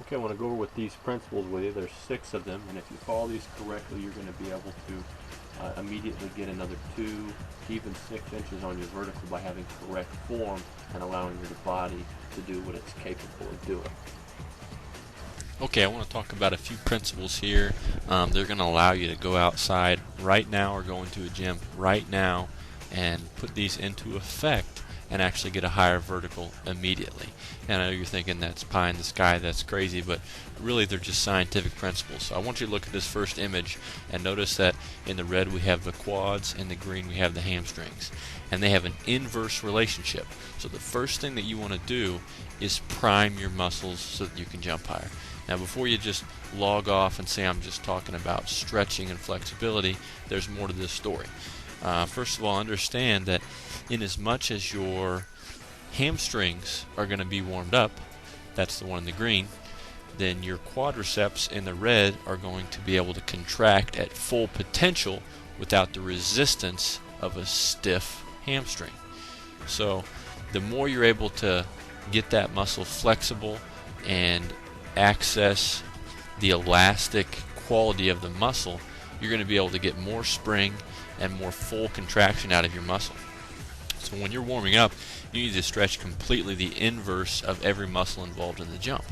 Okay, I want to go over with these principles with you. There's 6 of them, and if you follow these correctly, you're going to be able to immediately get another 2, even 6 inches on your vertical by having correct form and allowing your body to do what it's capable of doing. Okay, I want to talk about a few principles here. They're going to allow you to go outside right now or go into a gym right now and put these into effect and actually get a higher vertical immediately. And I know you're thinking that's pie in the sky, that's crazy, but really they're just scientific principles. So I want you to look at this first image and notice that in the red we have the quads, in the green we have the hamstrings. And they have an inverse relationship. So the first thing that you want to do is prime your muscles so that you can jump higher. Now before you just log off and say I'm just talking about stretching and flexibility, there's more to this story. First of all, understand that in as much as your hamstrings are going to be warmed up, that's the one in the green, then your quadriceps in the red are going to be able to contract at full potential without the resistance of a stiff hamstring. So the more you're able to get that muscle flexible and access the elastic quality of the muscle, you're going to be able to get more spring and more full contraction out of your muscle. So when you're warming up, you need to stretch completely the inverse of every muscle involved in the jump.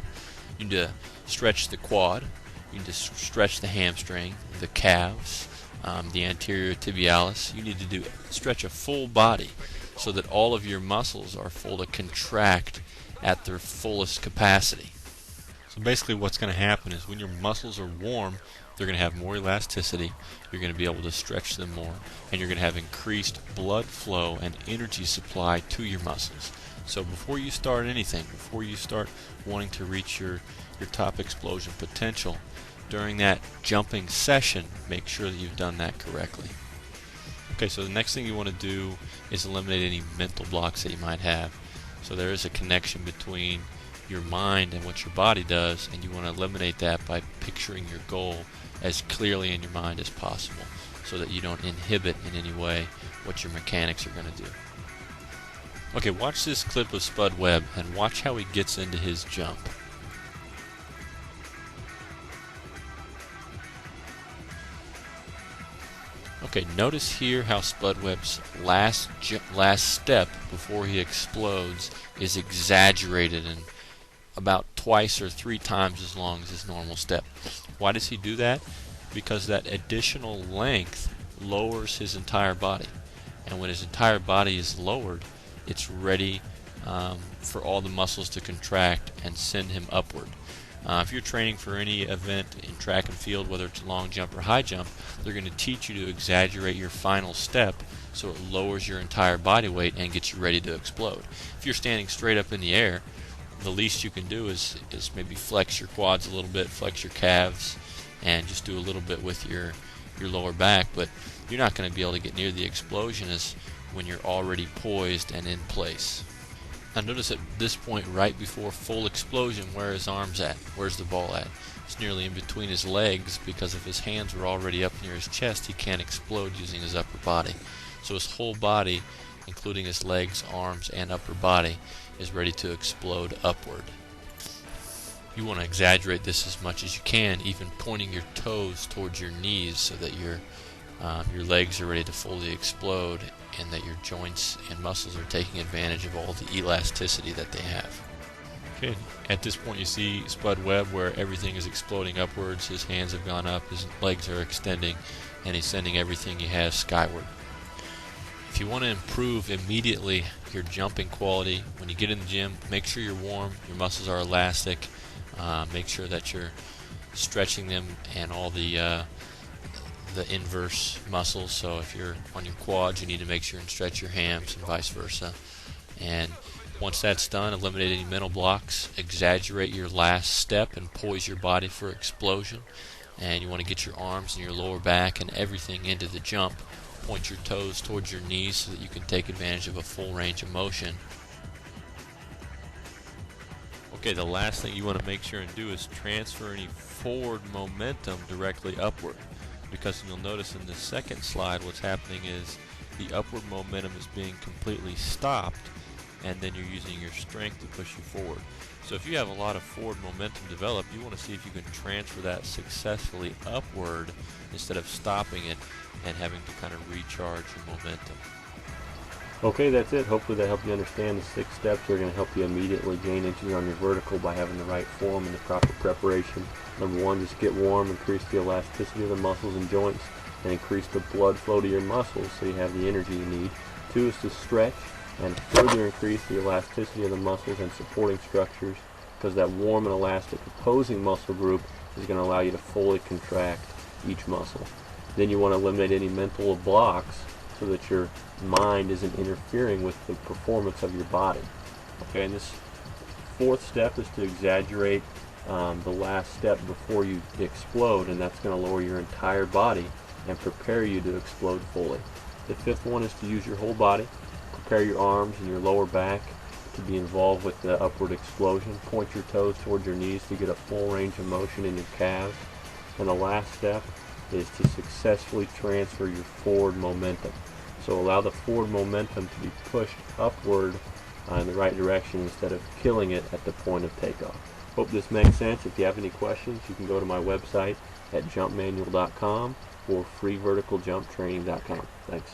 You need to stretch the quad, you need to stretch the hamstring, the calves, the anterior tibialis. You need to stretch a full body so that all of your muscles are full to contract at their fullest capacity. So basically what's going to happen is when your muscles are warm, they're going to have more elasticity, you're going to be able to stretch them more, and you're going to have increased blood flow and energy supply to your muscles. So before you start anything, before you start wanting to reach your top explosion potential, during that jumping session, make sure that you've done that correctly. Okay, so the next thing you want to do is eliminate any mental blocks that you might have. So there is a connection between your mind and what your body does, and you want to eliminate that by picturing your goal as clearly in your mind as possible so that you don't inhibit in any way what your mechanics are going to do. Okay, watch this clip of Spud Webb and watch how he gets into his jump. Okay, notice here how Spud Webb's last step before he explodes is exaggerated and about twice or 3 times as long as his normal step. Why does he do that? Because that additional length lowers his entire body. And when his entire body is lowered, it's ready for all the muscles to contract and send him upward. If you're training for any event in track and field, whether it's long jump or high jump, they're going to teach you to exaggerate your final step so it lowers your entire body weight and gets you ready to explode. If you're standing straight up in the air, the least you can do is maybe flex your quads a little bit, flex your calves, and just do a little bit with your lower back, but you're not going to be able to get near the explosion as when you're already poised and in place. Now notice at this point right before full explosion where his arm's at, where's the ball at? It's nearly in between his legs because if his hands were already up near his chest, he can't explode using his upper body. So his whole body, including his legs, arms, and upper body, is ready to explode upward. You want to exaggerate this as much as you can, even pointing your toes towards your knees so that your legs are ready to fully explode and that your joints and muscles are taking advantage of all the elasticity that they have. Okay, at this point you see Spud Webb where everything is exploding upwards, his hands have gone up, his legs are extending, and he's sending everything he has skyward. If you want to improve immediately your jumping quality, when you get in the gym, make sure you're warm, your muscles are elastic, make sure that you're stretching them and all the inverse muscles. So if you're on your quads, you need to make sure and stretch your hams and vice versa. And once that's done, eliminate any mental blocks, exaggerate your last step and poise your body for explosion. And you want to get your arms and your lower back and everything into the jump. Point your toes towards your knees so that you can take advantage of a full range of motion. Okay, the last thing you want to make sure and do is transfer any forward momentum directly upward. Because you'll notice in the second slide what's happening is the upward momentum is being completely stopped and then you're using your strength to push you forward. So if you have a lot of forward momentum developed, you want to see if you can transfer that successfully upward instead of stopping it and having to kind of recharge your momentum. Okay, that's it. Hopefully that helped you understand the 6 steps that are going to help you immediately gain inches on your vertical by having the right form and the proper preparation. Number 1, just get warm, increase the elasticity of the muscles and joints, and increase the blood flow to your muscles so you have the energy you need. 2 is to stretch and further increase the elasticity of the muscles and supporting structures, because that warm and elastic opposing muscle group is going to allow you to fully contract each muscle. Then you want to eliminate any mental blocks so that your mind isn't interfering with the performance of your body. Okay, and this 4th step is to exaggerate the last step before you explode, and that's going to lower your entire body and prepare you to explode fully. The 5th one is to use your whole body. Prepare your arms and your lower back to be involved with the upward explosion. Point your toes towards your knees to get a full range of motion in your calves. And the last step is to successfully transfer your forward momentum. So allow the forward momentum to be pushed upward in the right direction instead of killing it at the point of takeoff. Hope this makes sense. If you have any questions, you can go to my website at jumpmanual.com or freeverticaljumptraining.com. Thanks.